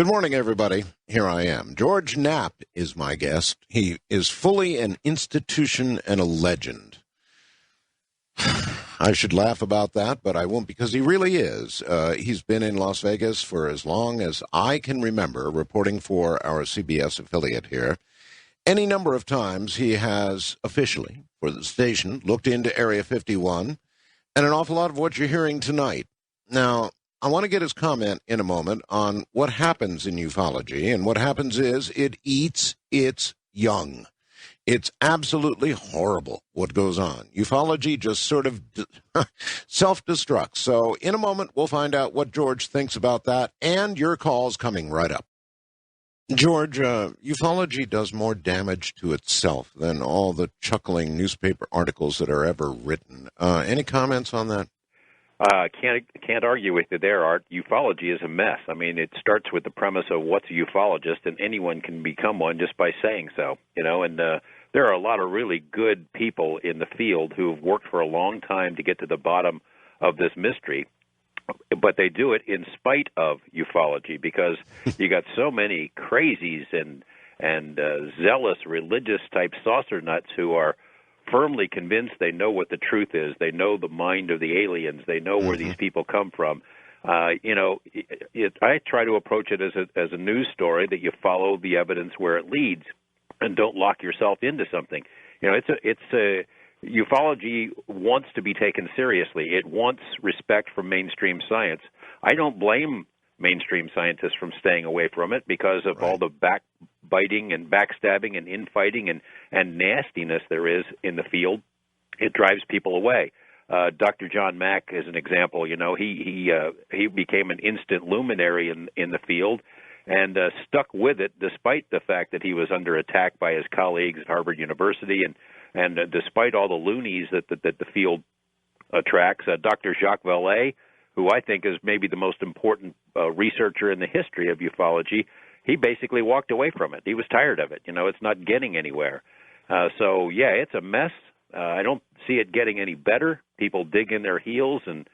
Good morning, everybody. Here I am. George Knapp is my guest. He is fully an institution and a legend. I should laugh about that, but I won't because he really is. He's been in Las Vegas for as long as I can remember, reporting for our CBS affiliate here. Any number of times he has officially, for the station, looked into Area 51, and an awful lot of what you're hearing tonight. Now, I want to get his comment in a moment on what happens in ufology, and what happens is it eats its young. It's absolutely horrible what goes on. Ufology just sort of self-destructs. So in a moment, we'll find out what George thinks about that, and your calls coming right up. George, ufology does more damage to itself than all the chuckling newspaper articles that are ever written. Any comments on that? Can't argue with you there, Art. Ufology is a mess. I mean, it starts with the premise of what's a ufologist, and anyone can become one just by saying so. And there are a lot of really good people in the field who have worked for a long time to get to the bottom of this mystery, but they do it in spite of ufology because you got so many crazies and zealous religious type saucer nuts who are firmly convinced they know what the truth is. They know the mind of the aliens. They know where these people come from. I try to approach it as a news story that you follow the evidence where it leads, and don't lock yourself into something. Ufology wants to be taken seriously. It wants respect from mainstream science. I don't blame mainstream scientists from staying away from it because of all the backbiting and backstabbing and infighting and nastiness there is in the field. It drives people away. Dr. John Mack is an example. He became an instant luminary in the field and stuck with it despite the fact that he was under attack by his colleagues at Harvard University and despite all the loonies that the field attracts. Dr. Jacques Vallée, who I think is maybe the most important researcher in the history of ufology, he basically walked away from it. He was tired of it. It's not getting anywhere. It's a mess. I don't see it getting any better. People dig in their heels and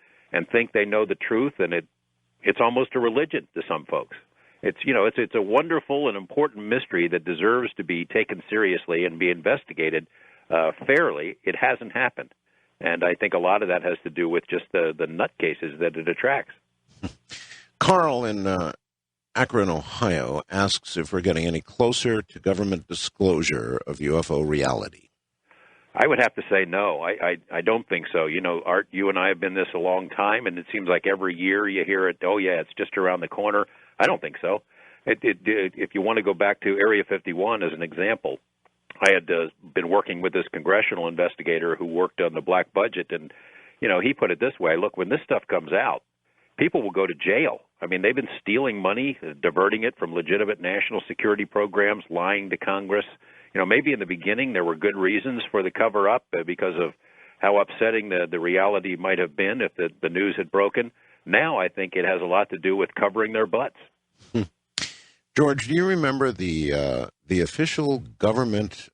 think they know the truth, and it's almost a religion to some folks. It's a wonderful and important mystery that deserves to be taken seriously and be investigated fairly. It hasn't happened. And I think a lot of that has to do with just the nutcases that it attracts. Carl in Akron, Ohio, asks if we're getting any closer to government disclosure of UFO reality. I would have to say no. I don't think so. Art, you and I have been this a long time, and it seems like every year you hear it, oh, yeah, it's just around the corner. I don't think so. If you want to go back to Area 51 as an example, I had been working with this congressional investigator who worked on the black budget, and, he put it this way, look, when this stuff comes out, people will go to jail. I mean, they've been stealing money, diverting it from legitimate national security programs, lying to Congress. Maybe in the beginning there were good reasons for the cover-up because of how upsetting the reality might have been if the news had broken. Now I think it has a lot to do with covering their butts. George, do you remember the official government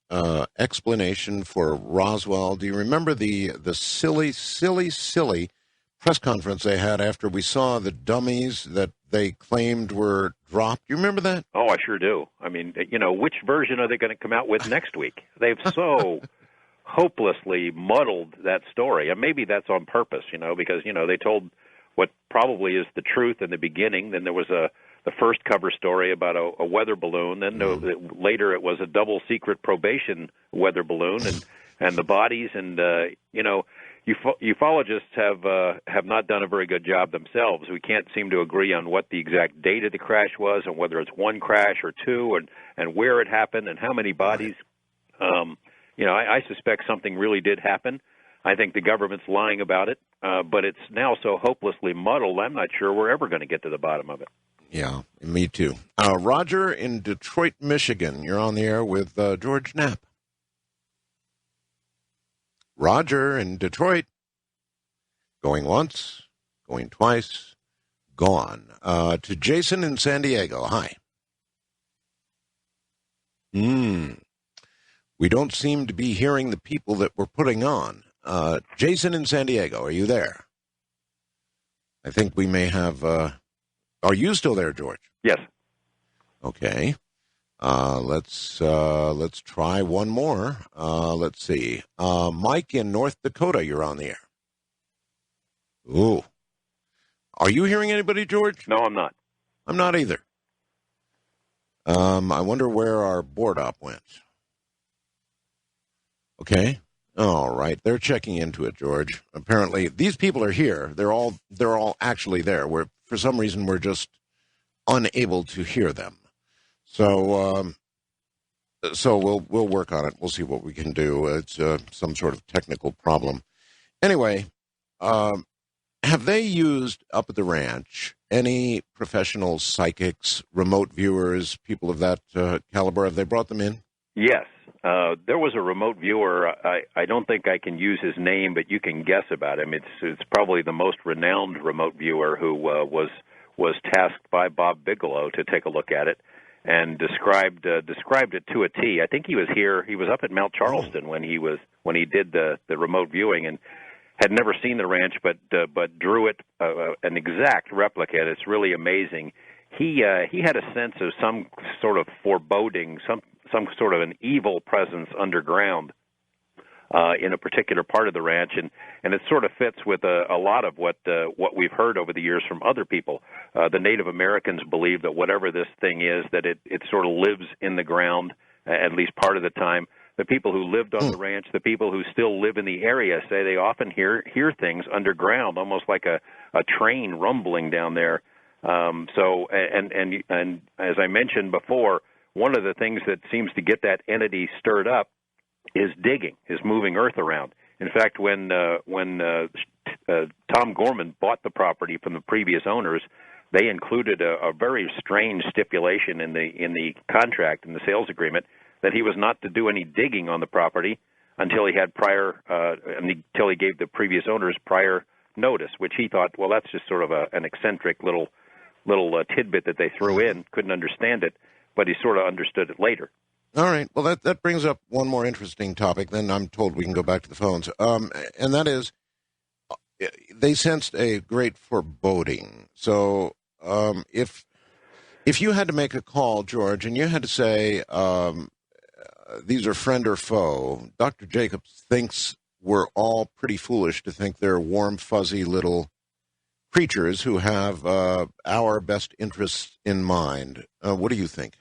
explanation for Roswell? Do you remember the silly press conference they had after we saw the dummies that they claimed were dropped? You remember that? Oh, I sure do. I mean, which version are they going to come out with next week? They've so hopelessly muddled that story. And maybe that's on purpose, because, they told what probably is the truth in the beginning. Then there was the first cover story about a weather balloon. Then later it was a double secret probation weather balloon and the bodies. And, ufologists have not done a very good job themselves. We can't seem to agree on what the exact date of the crash was and whether it's one crash or two and where it happened and how many bodies. I suspect something really did happen. I think the government's lying about it, but it's now so hopelessly muddled, I'm not sure we're ever going to get to the bottom of it. Yeah, me too. Roger in Detroit, Michigan, you're on the air with George Knapp. Roger in Detroit, going once, going twice, gone. To Jason in San Diego, hi. We don't seem to be hearing the people that we're putting on. Jason in San Diego, are you there? I think we may have... are you still there, George? Yes. Okay. Let's try one more. Let's see. Mike in North Dakota, you're on the air. Ooh. Are you hearing anybody, George? No, I'm not. I'm not either. I wonder where our board op went. Okay. All right. They're checking into it, George. Apparently, these people are here. They're all actually there. For some reason, we're just unable to hear them. So we'll work on it. We'll see what we can do. It's some sort of technical problem. Anyway, have they used up at the ranch any professional psychics, remote viewers, people of that caliber? Have they brought them in? Yes. There was a remote viewer. I don't think I can use his name, but you can guess about him. It's probably the most renowned remote viewer who was tasked by Bob Bigelow to take a look at it and described it to a T. I think he was here. He was up at Mount Charleston when he did the remote viewing and had never seen the ranch, but drew it an exact replica. It's really amazing. He had a sense of some sort of foreboding, some sort of an evil presence underground in a particular part of the ranch, and it sort of fits with a lot of what we've heard over the years from other people. The Native Americans believe that whatever this thing is, that it sort of lives in the ground at least part of the time. The people who lived on the ranch, the people who still live in the area, say they often hear things underground, almost like a train rumbling down there. So as I mentioned before, one of the things that seems to get that entity stirred up is digging, is moving earth around. In fact, when Tom Gorman bought the property from the previous owners, they included a very strange stipulation in the contract, in the sales agreement, that he was not to do any digging on the property until he had until he gave the previous owners prior notice, which he thought, well, that's just sort of an eccentric little tidbit that they threw in. Couldn't understand it, but he sort of understood it later. All right. Well, that brings up one more interesting topic. Then I'm told we can go back to the phones. And that is, they sensed a great foreboding. So if you had to make a call, George, and you had to say, these are friend or foe, Dr. Jacobs thinks we're all pretty foolish to think they're warm, fuzzy little creatures who have our best interests in mind. What do you think?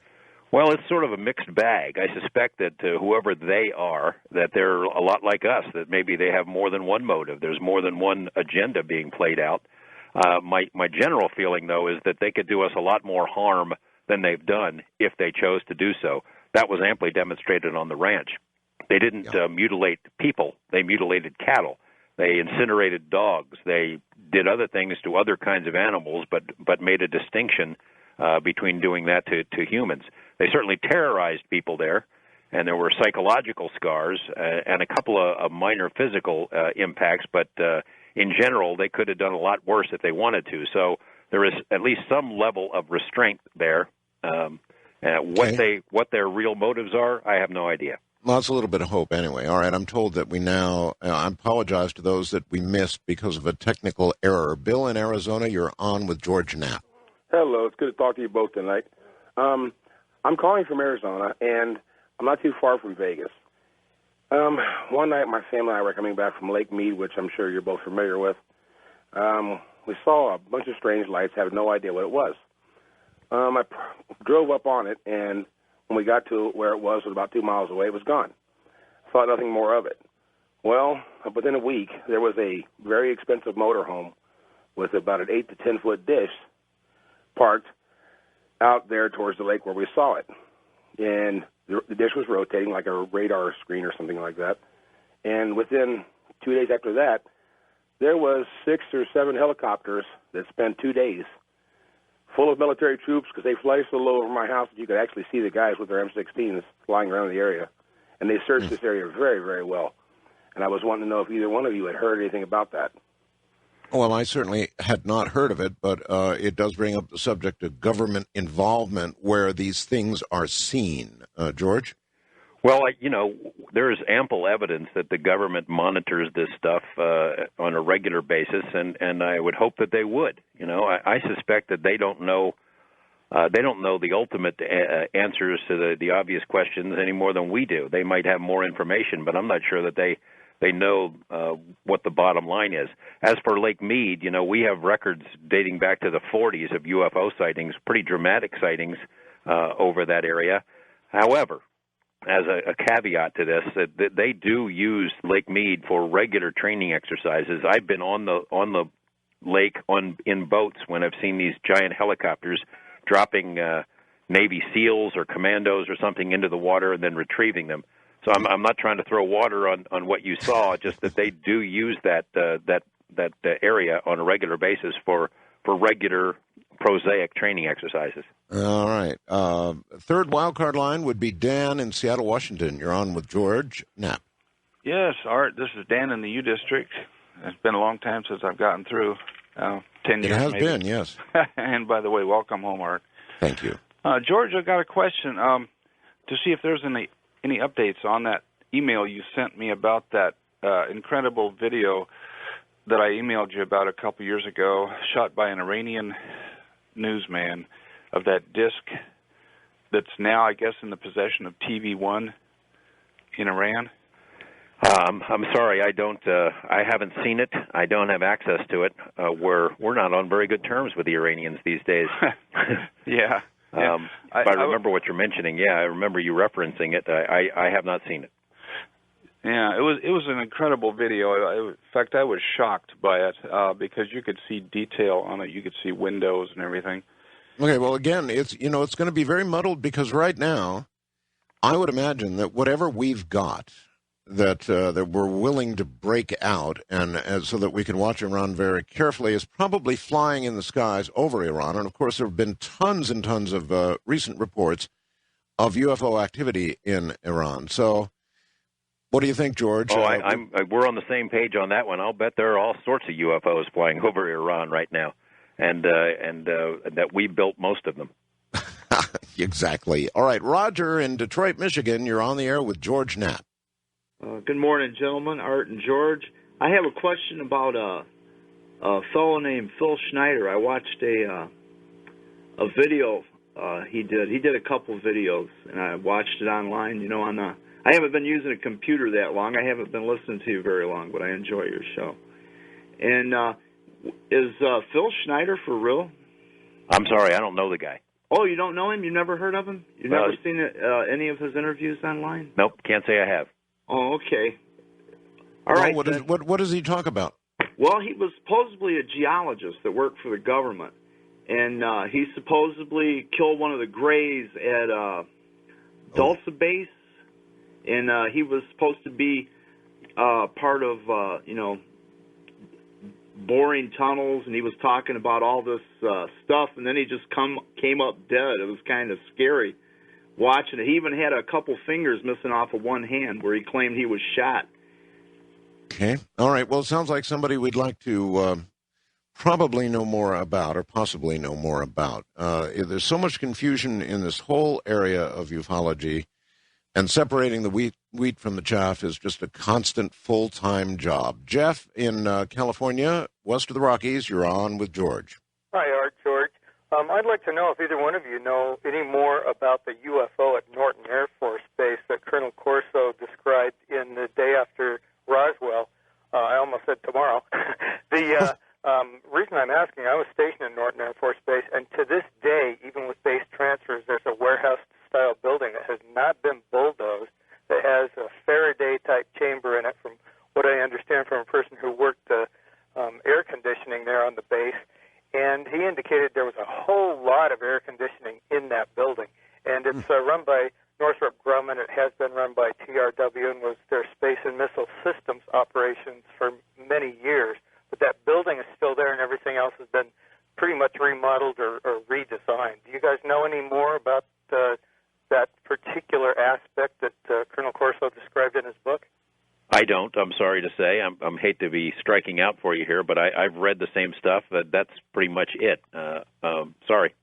Well, it's sort of a mixed bag. I suspect that whoever they are, that they're a lot like us, that maybe they have more than one motive. There's more than one agenda being played out. My general feeling, though, is that they could do us a lot more harm than they've done if they chose to do so. That was amply demonstrated on the ranch. They didn't mutilate people. They mutilated cattle. They incinerated dogs. They did other things to other kinds of animals, but made a distinction between doing that to humans. They certainly terrorized people there, and there were psychological scars and a couple of minor physical impacts, but in general, they could have done a lot worse if they wanted to. So there is at least some level of restraint there. What their real motives are, I have no idea. Well, that's a little bit of hope anyway. All right, I'm told that we now, I apologize to those that we missed because of a technical error. Bill in Arizona, you're on with George Knapp. Hello, it's good to talk to you both tonight. I'm calling from Arizona, and I'm not too far from Vegas. One night, my family and I were coming back from Lake Mead, which I'm sure you're both familiar with. We saw a bunch of strange lights, had no idea what it was. I drove up on it, and when we got to where it was about 2 miles away, it was gone. Thought nothing more of it. Well, within a week, there was a very expensive motorhome with about an 8 to 10 foot dish parked out there towards the lake where we saw it. And the dish was rotating like a radar screen or something like that. And within 2 days after that, there was 6 or 7 helicopters that spent 2 days full of military troops, because they fly so low over my house that you could actually see the guys with their M16s flying around the area. And they searched this area very, very well. And I was wanting to know if either one of you had heard anything about that. Well, I certainly had not heard of it, but it does bring up the subject of government involvement where these things are seen. George? Well, there is ample evidence that the government monitors this stuff on a regular basis, and I would hope that they would. I suspect that they don't know They don't know the ultimate answers to the obvious questions any more than we do. They might have more information, but I'm not sure that they know what the bottom line is. As for Lake Mead, we have records dating back to the 40s of UFO sightings, pretty dramatic sightings over that area. However, as a caveat to this, that they do use Lake Mead for regular training exercises. I've been on the lake in boats when I've seen these giant helicopters dropping Navy SEALs or commandos or something into the water and then retrieving them. So I'm not trying to throw water on what you saw, just that they do use that area on a regular basis for regular prosaic training exercises. All right. Third wildcard line would be Dan in Seattle, Washington. You're on with George Knapp. Yes, Art, this is Dan in the U District. It's been a long time since I've gotten through, 10 years It has maybe. been, yes. And by the way, welcome home, Art. Thank you. George, I got a question to see if there's any updates on that email you sent me about that incredible video that I emailed you about a couple years ago, shot by an Iranian newsman, of that disc that's now, I guess, in the possession of TV1 in Iran. I'm sorry, I haven't seen it. I don't have access to it. We're not on very good terms with the Iranians these days. Yeah. If I remember what you're mentioning, I remember you referencing it. I have not seen it. Yeah, it was an incredible video. In fact, I was shocked by it because you could see detail on it. You could see windows and everything. Okay, well, again, it's going to be very muddled because right now, I would imagine that whatever we've got that we're willing to break out and so that we can watch Iran very carefully is probably flying in the skies over Iran. And, of course, there have been tons and tons of recent reports of UFO activity in Iran. So what do you think, George? We're on the same page on that one. I'll bet there are all sorts of UFOs flying over Iran right now, and that we built most of them. Exactly. All right, Roger in Detroit, Michigan, you're on the air with George Knapp. Good morning, gentlemen, Art and George. I have a question about a fellow named Phil Schneider. I watched a video he did. He did a couple videos, and I watched it online. I haven't been using a computer that long. I haven't been listening to you very long, but I enjoy your show. And is Phil Schneider for real? I'm sorry, I don't know the guy. Oh, you don't know him? You've never heard of him? You've never seen any of his interviews online? Nope, can't say I have. Oh, okay. All right. What does he talk about? Well, he was supposedly a geologist that worked for the government, and he supposedly killed one of the Greys at Dulce Base, and he was supposed to be part of, boring tunnels, and he was talking about all this stuff, and then he just came up dead. It was kind of scary watching it. He even had a couple fingers missing off of one hand where he claimed he was shot. Okay. All right. Well, it sounds like somebody we'd like to probably know more about or possibly know more about. There's so much confusion in this whole area of ufology, and separating the wheat from the chaff is just a constant full-time job. Jeff in California, west of the Rockies, you're on with George. Hi, Art, George. I'd like to know if either one of you know any more about the UFO at Norton Air Force Base that Colonel Corso described in The Day After Roswell. I almost said tomorrow. The reason I'm asking, I was stationed at Norton Air Force Base, and to this day, even with base transfers, there's a warehouse-style building that has not been bulldozed, that has a Faraday-type chamber in it, from what I understand from a person who worked the air conditioning there on the base. And he indicated there was a whole lot of air conditioning in that building. And it's run by Northrop Grumman. It has been run by TRW and was their space and missile systems operations for many years. But that building is still there, and everything else has been pretty much remodeled or redesigned. Do you guys know any more about that particular aspect that Colonel Corso described in his book? I don't. I'm sorry to say. I'm hate to be striking out for you here, but I've read the same stuff. That's pretty much it. Sorry.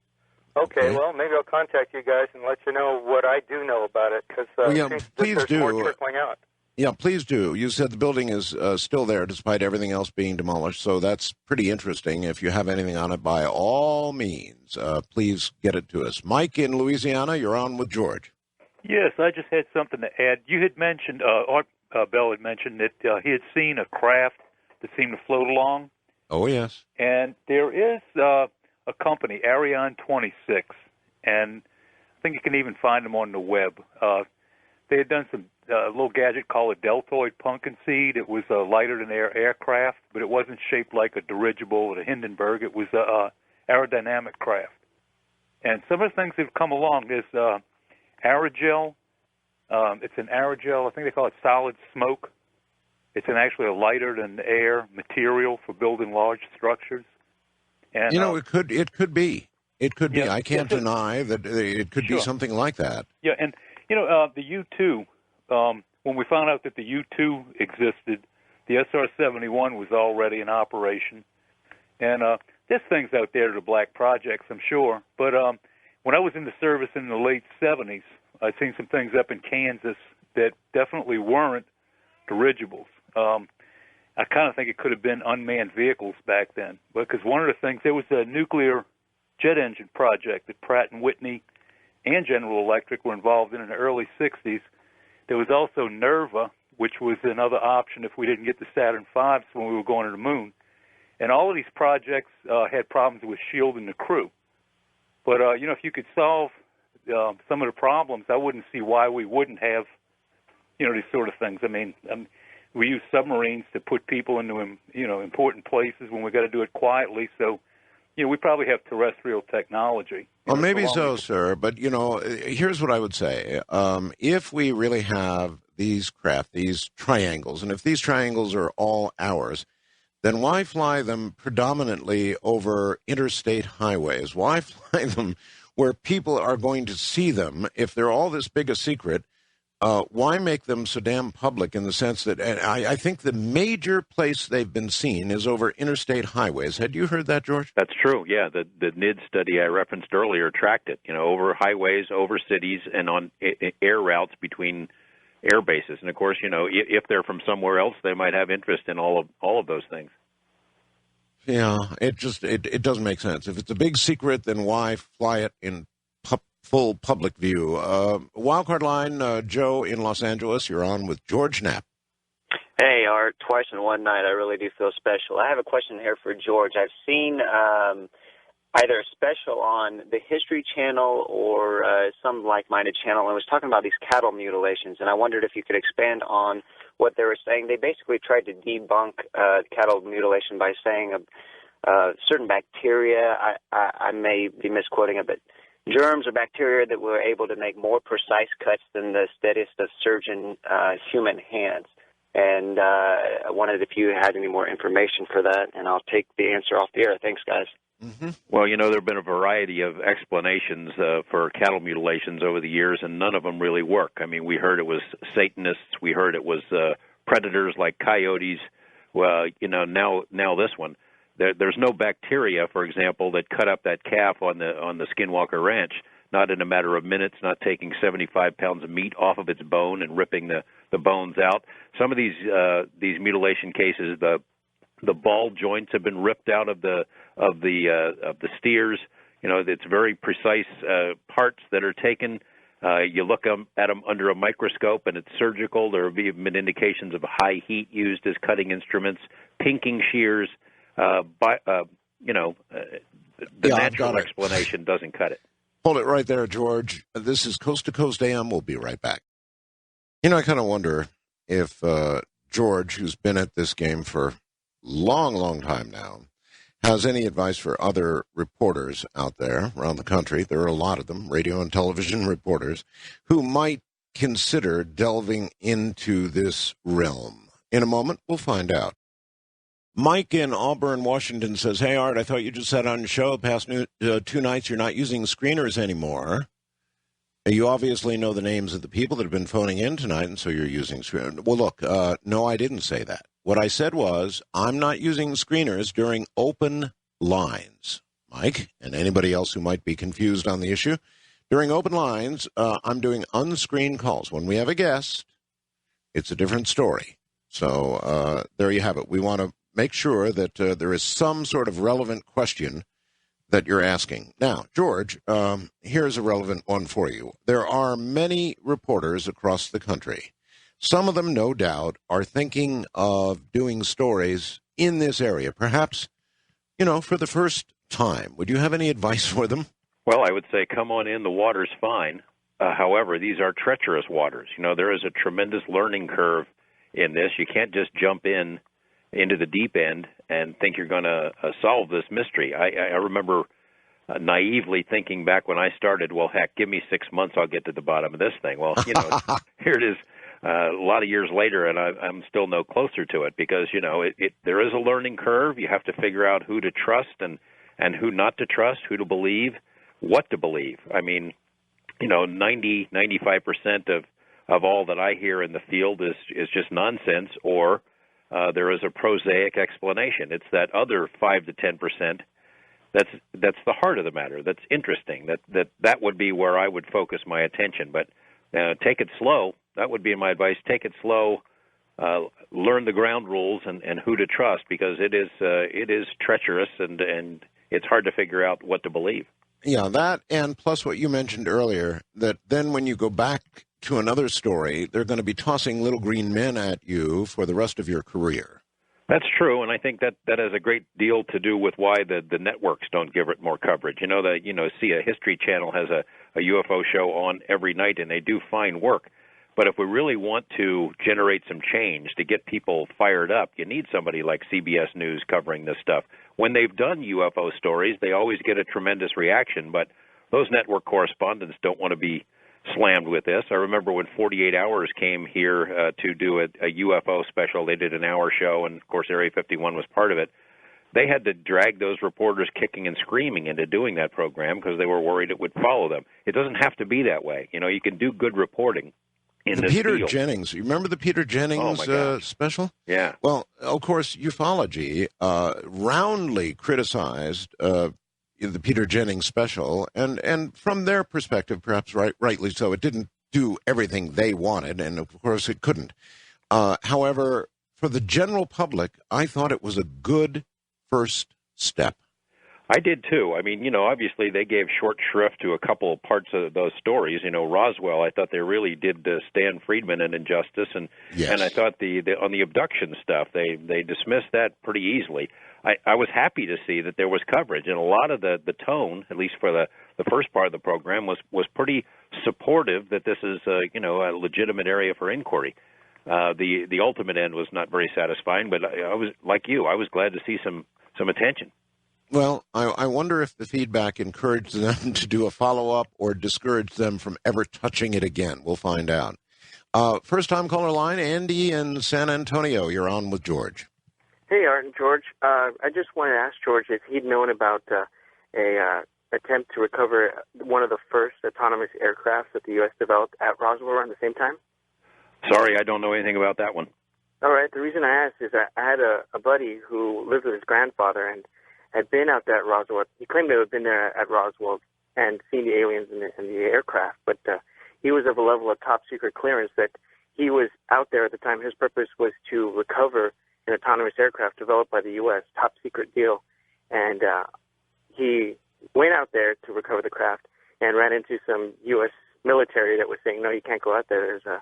Okay, well, maybe I'll contact you guys and let you know what I do know about it, because please there's do. more trickling out. Yeah, please do. You said the building is still there despite everything else being demolished, so that's pretty interesting. If you have anything on it, by all means, please get it to us. Mike in Louisiana, you're on with George. Yes, I just had something to add. You had mentioned, Art Bell had mentioned that he had seen a craft that seemed to float along. Oh, yes. And there is a company, Ariane 26, and I think you can even find them on the web. They had done some little gadget called a deltoid pumpkin seed. It was a lighter-than-air aircraft, but it wasn't shaped like a dirigible or a Hindenburg. It was a aerodynamic craft. And some of the things that have come along is aerogel. It's an aerogel. I think they call it solid smoke. It's actually a lighter-than-air material for building large structures. And, it could be. It could be. Yeah, I can't deny that it could be something like that. Yeah, and, the U-2, when we found out that the U-2 existed, the SR-71 was already in operation. And there's things out there that are black projects, I'm sure. But when I was in the service in the late 70s, I'd seen some things up in Kansas that definitely weren't dirigibles. I kind of think it could have been unmanned vehicles back then. Because one of the things, there was a nuclear jet engine project that Pratt & Whitney and General Electric were involved in the early 60s. There was also NERVA, which was another option if we didn't get the Saturn V's when we were going to the moon. And all of these projects had problems with shielding the crew. But, if you could solve some of the problems, I wouldn't see why we wouldn't have, these sort of things. I mean, we use submarines to put people into, important places when we got to do it quietly. So, we probably have terrestrial technology. Well, maybe so, sir. But, here's what I would say. If we really have these craft, these triangles, and if these triangles are all ours, then why fly them predominantly over interstate highways? Why fly them where people are going to see them if they're all this big a secret? Why make them so damn public in the sense that, and I think the major place they've been seen is over interstate highways. Had you heard that, George? That's true, yeah. The NID study I referenced earlier tracked it, over highways, over cities, and on air routes between air bases. And, of course, if they're from somewhere else, they might have interest in all of those things. Yeah, it doesn't make sense. If it's a big secret, then why fly it in full public view? Wildcard line, Joe in Los Angeles, you're on with George Knapp. Hey, Art, twice in one night. I really do feel special. I have a question here for George. I've seen either a special on the History Channel or some like-minded channel, and it was talking about these cattle mutilations, and I wondered if you could expand on what they were saying. They basically tried to debunk cattle mutilation by saying certain bacteria, I may be misquoting it, but germs or bacteria that were able to make more precise cuts than the steadiest of surgeon human hands. And I wondered if you had any more information for that, and I'll take the answer off the air. Thanks, guys. Mm-hmm. Well, there have been a variety of explanations for cattle mutilations over the years, and none of them really work. I mean, we heard it was Satanists. We heard it was predators like coyotes. Well, now this one. There's no bacteria, for example, that cut up that calf on the Skinwalker Ranch, not in a matter of minutes, not taking 75 pounds of meat off of its bone and ripping the bones out. Some of these mutilation cases, the ball joints have been ripped out of the steers. It's very precise parts that are taken. You look at them under a microscope, and it's surgical. There have been indications of high heat used as cutting instruments, pinking shears. The natural explanation doesn't cut it. Hold it right there, George. This is Coast to Coast AM. We'll be right back. I kind of wonder if George, who's been at this game for long time now, has any advice for other reporters out there around the country. There are a lot of them, radio and television reporters, who might consider delving into this realm. In a moment, we'll find out. Mike in Auburn, Washington says, hey, Art, I thought you just said on your show the past 2 nights you're not using screeners anymore. You obviously know the names of the people that have been phoning in tonight, and so you're using screeners. Well, look, no, I didn't say that. What I said was I'm not using screeners during open lines, Mike, and anybody else who might be confused on the issue. During open lines, I'm doing unscreened calls. When we have a guest, It's a different story. So there you have it. We want to make sure that there is some sort of relevant question that you're asking. Now, George, here's a relevant one for you. There are many reporters across the country. Some of them, no doubt, are thinking of doing stories in this area, perhaps, for the first time. Would you have any advice for them? Well, I would say come on in. The water's fine. However, these are treacherous waters. There is a tremendous learning curve in this. You can't just jump into the deep end and think you're going to solve this mystery. I remember naively thinking back when I started, well, heck, give me 6 months, I'll get to the bottom of this thing. Well, here it is a lot of years later, and I'm still no closer to it because, there is a learning curve. You have to figure out who to trust and who not to trust, who to believe, what to believe. I mean, 95% of all that I hear in the field is just nonsense, or there is a prosaic explanation. It's that other 5 to 10% that's the heart of the matter. That's interesting. That would be where I would focus my attention. But take it slow. That would be my advice. Take it slow. Learn the ground rules and who to trust, because it is treacherous and it's hard to figure out what to believe. Yeah, that, and plus what you mentioned earlier, that then when you go back to another story, they're going to be tossing little green men at you for the rest of your career. That's true, and I think that has a great deal to do with why the networks don't give it more coverage. See, a History Channel has a UFO show on every night, and they do fine work. But if we really want to generate some change, to get people fired up, you need somebody like CBS News covering this stuff. When they've done UFO stories, they always get a tremendous reaction, but those network correspondents don't want to be slammed with this. I remember when 48 Hours came here to do a UFO special. They did an hour show, and, of course, Area 51 was part of it. They had to drag those reporters kicking and screaming into doing that program because they were worried it would follow them. It doesn't have to be that way. You can do good reporting. The Peter Jennings, you remember the Peter Jennings special? Yeah. Well, of course, ufology roundly criticized the Peter Jennings special, and from their perspective, perhaps rightly so, it didn't do everything they wanted, and of course it couldn't. However, for the general public, I thought it was a good first step. I did too. I mean, obviously they gave short shrift to a couple of parts of those stories. Roswell, I thought they really did Stan Friedman an injustice, and yes. And I thought the on the abduction stuff they dismissed that pretty easily. I was happy to see that there was coverage, and a lot of the tone, at least for the first part of the program, was pretty supportive that this is a legitimate area for inquiry. The ultimate end was not very satisfying, but I was like you. I was glad to see some attention. Well, I wonder if the feedback encouraged them to do a follow-up or discouraged them from ever touching it again. We'll find out. First-time caller line, Andy in San Antonio. You're on with George. Hey, Art and George. I just wanted to ask George if he'd known about a attempt to recover one of the first autonomous aircraft that the U.S. developed at Roswell around the same time. Sorry, I don't know anything about that one. All right. The reason I asked is that I had a buddy who lived with his grandfather and had been out there at Roswell. He claimed to have been there at Roswell and seen the aliens in the aircraft, but he was of a level of top-secret clearance that he was out there at the time. His purpose was to recover an autonomous aircraft developed by the U.S., top-secret deal, and he went out there to recover the craft and ran into some U.S. military that was saying, no, you can't go out there. There's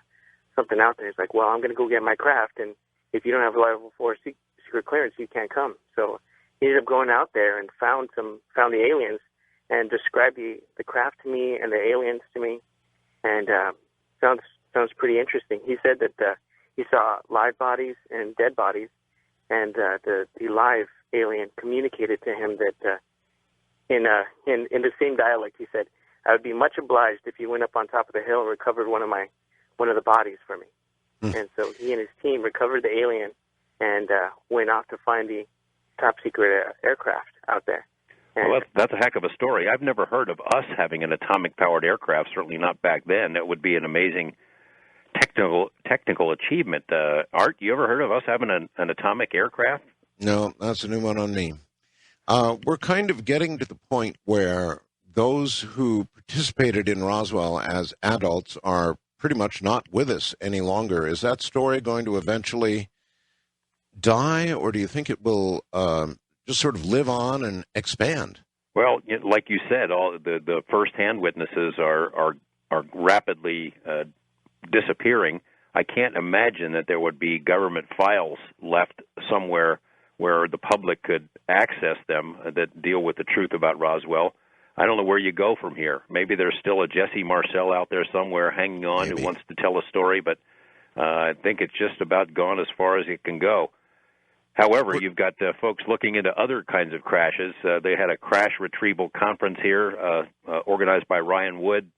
something out there. He's like, well, I'm going to go get my craft, and if you don't have a level 4 secret clearance, you can't come. So he ended up going out there and found the aliens and described the craft to me and the aliens to me, and sounds pretty interesting. He said that he saw live bodies and dead bodies, and the live alien communicated to him that in the same dialect, he said, I would be much obliged if you went up on top of the hill and recovered one of the bodies for me. And so he and his team recovered the alien and went off to find the top secret aircraft out there. And well, that's a heck of a story. I've never heard of us having an atomic-powered aircraft, certainly not back then. That would be an amazing technical achievement. Art, you ever heard of us having an atomic aircraft? No, that's a new one on me. We're kind of getting to the point where those who participated in Roswell as adults are pretty much not with us any longer. Is that story going to eventually die, or do you think it will just sort of live on and expand? Well, like you said, all the first-hand witnesses are rapidly disappearing. I can't imagine that there would be government files left somewhere where the public could access them that deal with the truth about Roswell. I don't know where you go from here. Maybe there's still a Jesse Marcel out there somewhere hanging on who wants to tell a story, but I think it's just about gone as far as it can go. However, you've got folks looking into other kinds of crashes. They had a crash retrieval conference here organized by Ryan Wood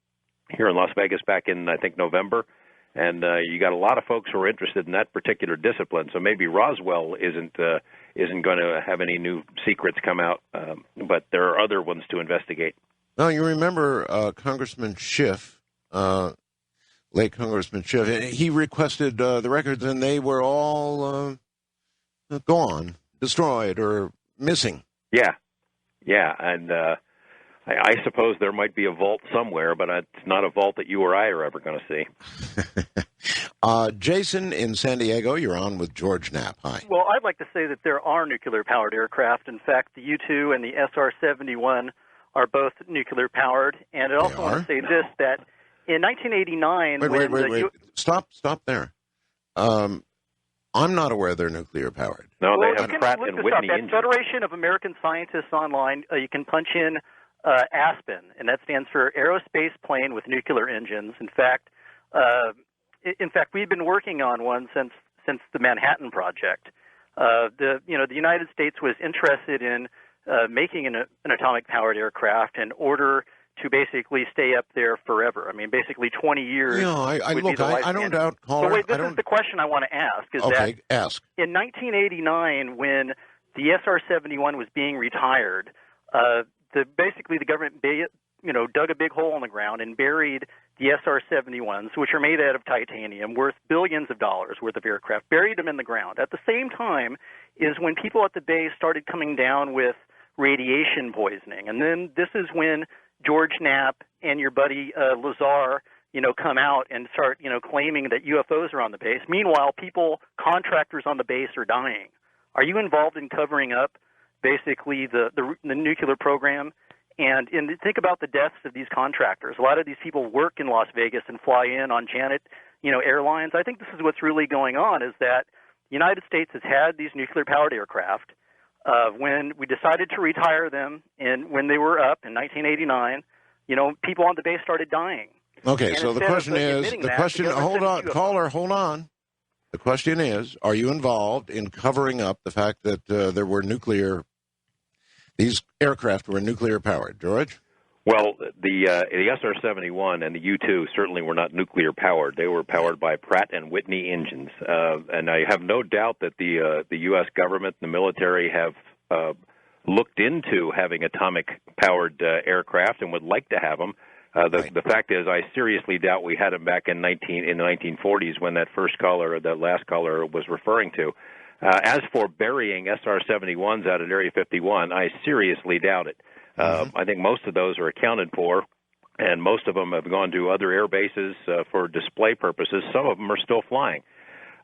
here in Las Vegas back in, I think, November. And you got a lot of folks who are interested in that particular discipline. So maybe Roswell isn't going to have any new secrets come out, but there are other ones to investigate. Now, you remember Congressman Schiff, late Congressman Schiff, he requested the records, and they were all gone, destroyed, or missing. Yeah, and I suppose there might be a vault somewhere, but it's not a vault that you or I are ever going to see. Jason in San Diego, you're on with George Knapp. Hi. Well, I'd like to say that there are nuclear-powered aircraft. In fact, the U-2 and the SR-71 are both nuclear-powered. And I also want to say this, that in 1989... Wait. Stop there. I'm not aware they're nuclear-powered. No, they have Pratt and Whitney engines. Federation of American Scientists online, you can punch in ASPEN, and that stands for Aerospace Plane with Nuclear Engines. In fact, we've been working on one since the Manhattan Project. The United States was interested in making an atomic-powered aircraft in order to basically stay up there forever. I mean, basically 20 years. Yeah, I don't doubt, caller. So wait, this is the question I want to ask. Ask. In 1989, when the SR-71 was being retired, basically the government dug a big hole in the ground and buried the SR-71s, which are made out of titanium, worth billions of dollars worth of aircraft, buried them in the ground. At the same time is when people at the base started coming down with radiation poisoning. And then this is when George Knapp and your buddy Lazar, come out and start, claiming that UFOs are on the base. Meanwhile, contractors on the base are dying. Are you involved in covering up basically the nuclear program? And think about the deaths of these contractors. A lot of these people work in Las Vegas and fly in on Janet, Airlines. I think this is what's really going on, is that the United States has had these nuclear-powered aircraft. When we decided to retire them, and when they were up in 1989, people on the base started dying. Okay, so the question is, hold on, caller, hold on. The question is, are you involved in covering up the fact that these aircraft were nuclear-powered? George? Well, the SR-71 and the U-2 certainly were not nuclear-powered. They were powered by Pratt and Whitney engines. And I have no doubt that the U.S. government and the military have looked into having atomic-powered aircraft and would like to have them. The fact is, I seriously doubt we had them back in the 1940s when that first caller, or that last caller, was referring to. As for burying SR-71s out at Area 51, I seriously doubt it. I think most of those are accounted for, and most of them have gone to other air bases for display purposes. Some of them are still flying,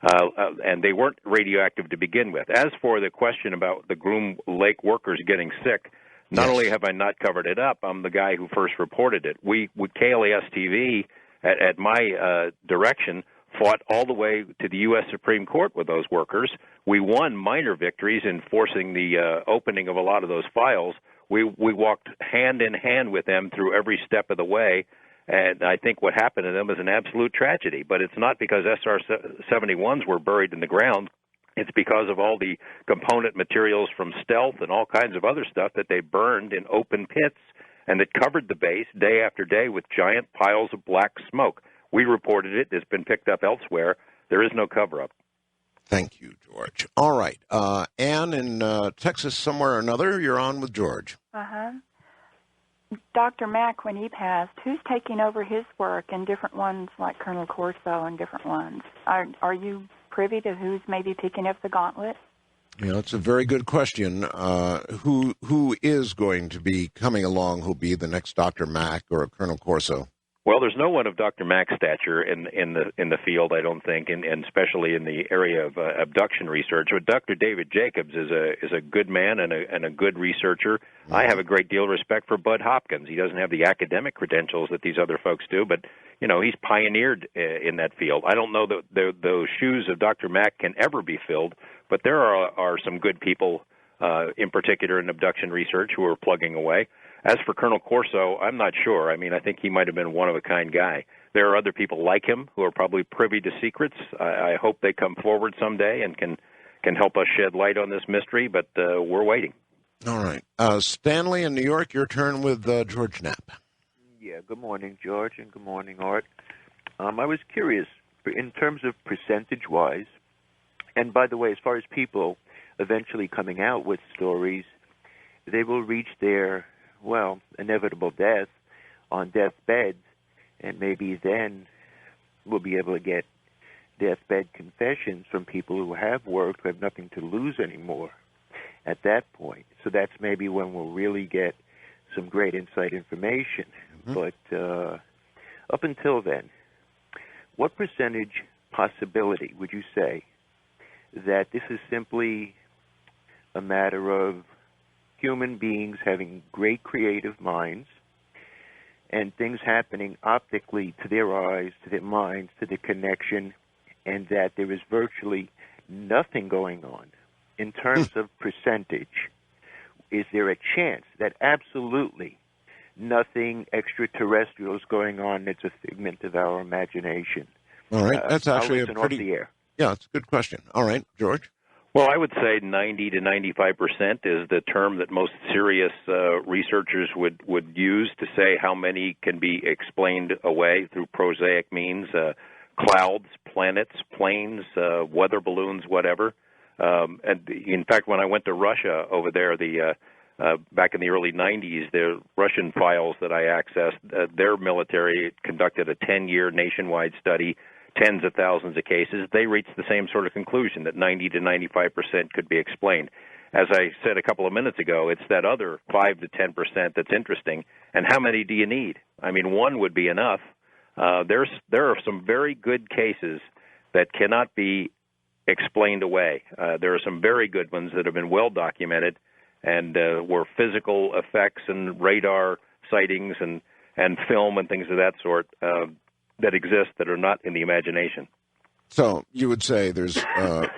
and they weren't radioactive to begin with. As for the question about the Groom Lake workers getting sick, not only have I not covered it up, I'm the guy who first reported it. We, with KLAS-TV, at my direction, fought all the way to the U.S. Supreme Court with those workers. We won minor victories in forcing the opening of a lot of those files. We walked hand in hand with them through every step of the way, and I think what happened to them is an absolute tragedy. But it's not because SR-71s were buried in the ground. It's because of all the component materials from stealth and all kinds of other stuff that they burned in open pits and that covered the base day after day with giant piles of black smoke. We reported it. It's been picked up elsewhere. There is no cover-up. Thank you, George. All right. Ann in Texas somewhere or another, you're on with George. Dr. Mack, when he passed, who's taking over his work and different ones like Colonel Corso and different ones? Are you privy to who's maybe picking up the gauntlet? It's a very good question. Who is going to be coming along who'll be the next Dr. Mack or Colonel Corso? Well, there's no one of Dr. Mack's stature in the field, I don't think, and especially in the area of abduction research. But Dr. David Jacobs is a good man and a good researcher. I have a great deal of respect for Bud Hopkins. He doesn't have the academic credentials that these other folks do, but he's pioneered in that field. I don't know that those shoes of Dr. Mack can ever be filled, but there are some good people, in particular in abduction research, who are plugging away. As for Colonel Corso, I'm not sure. I mean, I think he might have been one-of-a-kind guy. There are other people like him who are probably privy to secrets. I hope they come forward someday and can help us shed light on this mystery, but we're waiting. All right. Stanley in New York, your turn with George Knapp. Yeah, good morning, George, and good morning, Art. I was curious, in terms of percentage-wise, and by the way, as far as people eventually coming out with stories, they will reach their inevitable death on deathbeds, and maybe then we'll be able to get deathbed confessions from people who have worked, who have nothing to lose anymore at that point. So that's maybe when we'll really get some great inside information. But up until then, what percentage possibility would you say that this is simply a matter of human beings having great creative minds and things happening optically to their eyes, to their minds, to the connection, and that there is virtually nothing going on in terms of percentage? Is there a chance that absolutely nothing extraterrestrial is going on that's a figment of our imagination? All right, that's actually a pretty... Yeah, it's a good question. All right, George? Well, I would say 90 to 95% is the term that most serious researchers would use to say how many can be explained away through prosaic means, clouds, planets, planes, weather balloons, whatever. And in fact, when I went to Russia over there, back in the early 90s, the Russian files that I accessed, their military conducted a 10-year nationwide study, tens of thousands of cases. They reached the same sort of conclusion, that 90 to 95% could be explained. As I said a couple of minutes ago, it's that other 5 to 10% that's interesting. And how many do you need? I mean, one would be enough. There are some very good cases that cannot be explained away. There are some very good ones that have been well documented, and were physical effects and radar sightings and film and things of that sort that exist that are not in the imagination. So you would say there's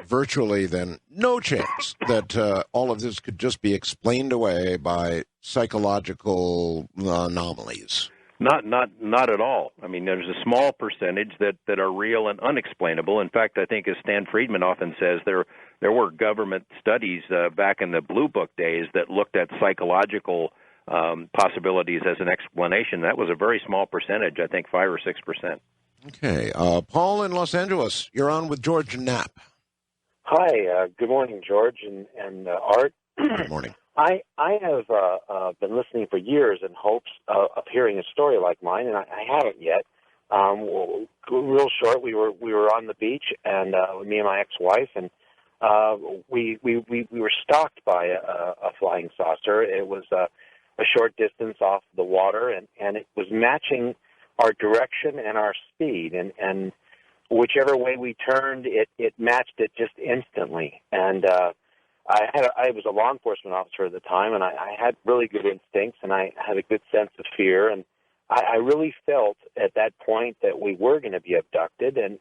virtually then no chance that all of this could just be explained away by psychological anomalies? Not at all. I mean, there's a small percentage that are real and unexplainable. In fact, I think, as Stan Friedman often says, there were government studies back in the Blue Book days that looked at psychological possibilities as an explanation. That was a very small percentage, I think 5 or 6%. Okay. Paul in Los Angeles, you're on with George Knapp. Hi. Good morning, George and Art. Good morning. I have been listening for years in hopes of hearing a story like mine, and I haven't yet. Real short, we were on the beach, and me and my ex-wife, and we were stalked by a flying saucer. It was a short distance off the water, and it was matching our direction and our speed, and whichever way we turned, it matched it just instantly. And I was a law enforcement officer at the time, and I had really good instincts, and I had a good sense of fear, and I really felt at that point that we were going to be abducted, and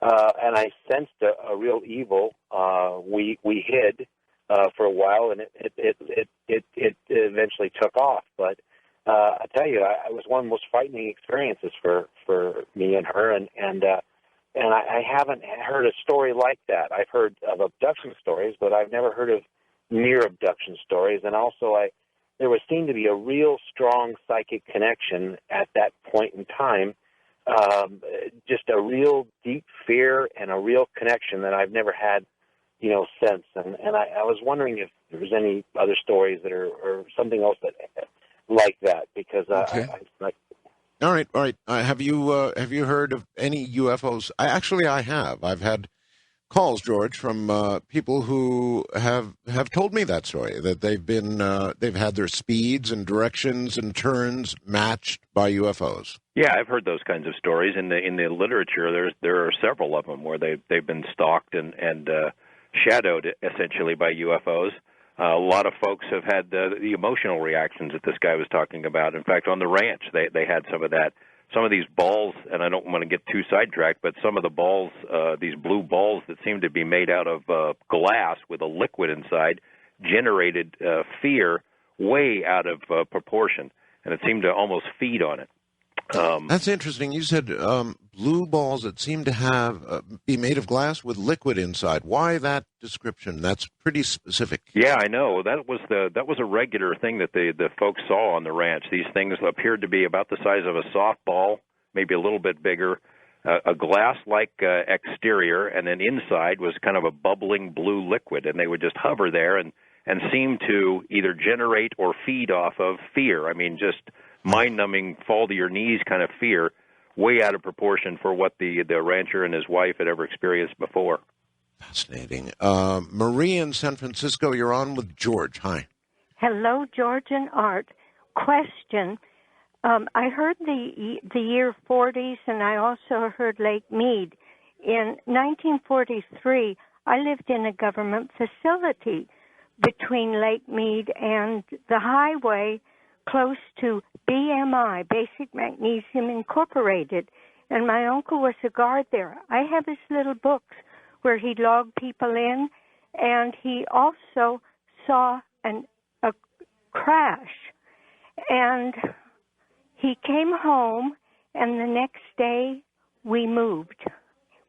I sensed a real evil. We hid for a while, and it eventually took off. But I tell you, it was one of the most frightening experiences for me and her, and I haven't heard a story like that. I've heard of abduction stories, but I've never heard of near abduction stories. And also, there would seem to be a real strong psychic connection at that point in time, just a real deep fear and a real connection that I've never had, since. And I was wondering if there was any other stories that are or something else that like that, because okay. All right. Have you heard of any UFOs? I have. I've had calls, George, from people who have told me that story, that they've had their speeds and directions and turns matched by UFOs. Yeah, I've heard those kinds of stories in the literature. There are several of them where they've been stalked and shadowed essentially by UFOs. A lot of folks have had the emotional reactions that this guy was talking about. In fact, on the ranch, they had some of that. Some of these balls, and I don't want to get too sidetracked, but some of the balls, these blue balls that seem to be made out of glass with a liquid inside, generated fear way out of proportion, and it seemed to almost feed on it. That's interesting. You said blue balls that seem to have be made of glass with liquid inside. Why that description? That's pretty specific. Yeah, I know. That was a regular thing that the folks saw on the ranch. These things appeared to be about the size of a softball, maybe a little bit bigger, a glass-like exterior, and then inside was kind of a bubbling blue liquid, and they would just hover there and seem to either generate or feed off of fear. I mean, just mind-numbing, fall-to-your-knees kind of fear, way out of proportion for what the rancher and his wife had ever experienced before. Fascinating. Marie in San Francisco, you're on with George. Hi. Hello, George and Art. Question. I heard the year 40s, and I also heard Lake Mead. In 1943, I lived in a government facility between Lake Mead and the highway close to BMI, Basic Magnesium Incorporated, and my uncle was a guard there. I have his little books where he logged people in, and he also saw a crash. And he came home, and the next day we moved.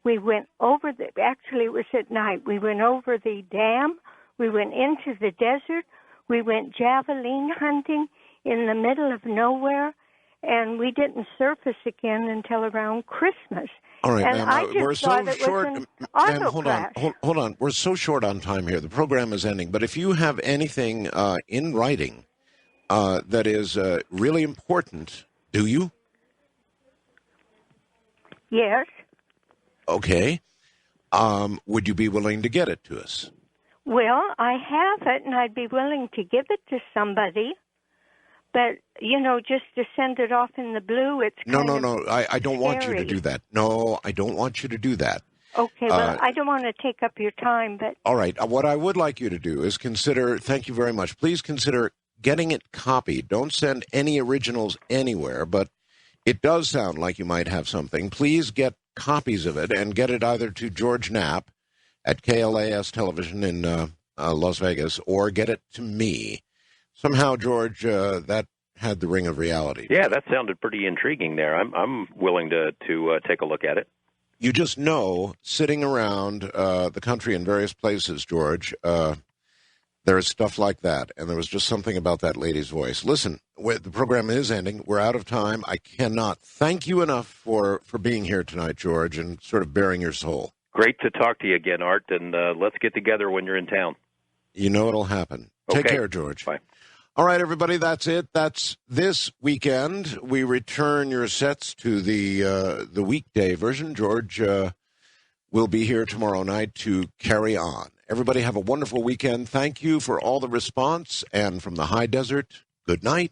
We went over actually it was at night, we went over the dam, we went into the desert, we went javelin hunting in the middle of nowhere, and we didn't surface again until around Christmas. All right, and ma'am, I just we're so thought it short. was an auto Ma'am, crash. hold on. We're so short on time here. The program is ending. But if you have anything in writing that is really important, do you? Yes. Okay. Would you be willing to get it to us? Well, I have it, and I'd be willing to give it to somebody. But, just to send it off in the blue, it's No. kind of I don't want you to scary. do that. No, I don't want you to do that. Okay, well, I don't want to take up your time, but... All right. What I would like you to do is consider, thank you very much, please consider getting it copied. Don't send any originals anywhere, but it does sound like you might have something. Please get copies of it and get it either to George Knapp at KLAS Television in Las Vegas, or get it to me. Somehow, George, that had the ring of reality. Yeah, that sounded pretty intriguing there. I'm willing to take a look at it. You just know, sitting around the country in various places, George, there's stuff like that, and there was just something about that lady's voice. Listen, the program is ending. We're out of time. I cannot thank you enough for being here tonight, George, and sort of bearing your soul. Great to talk to you again, Art, and let's get together when you're in town. You know it'll happen. Take care, George. Bye. All right, everybody, that's it. That's this weekend. We return your sets to the weekday version. George will be here tomorrow night to carry on. Everybody have a wonderful weekend. Thank you for all the response. And from the high desert, good night.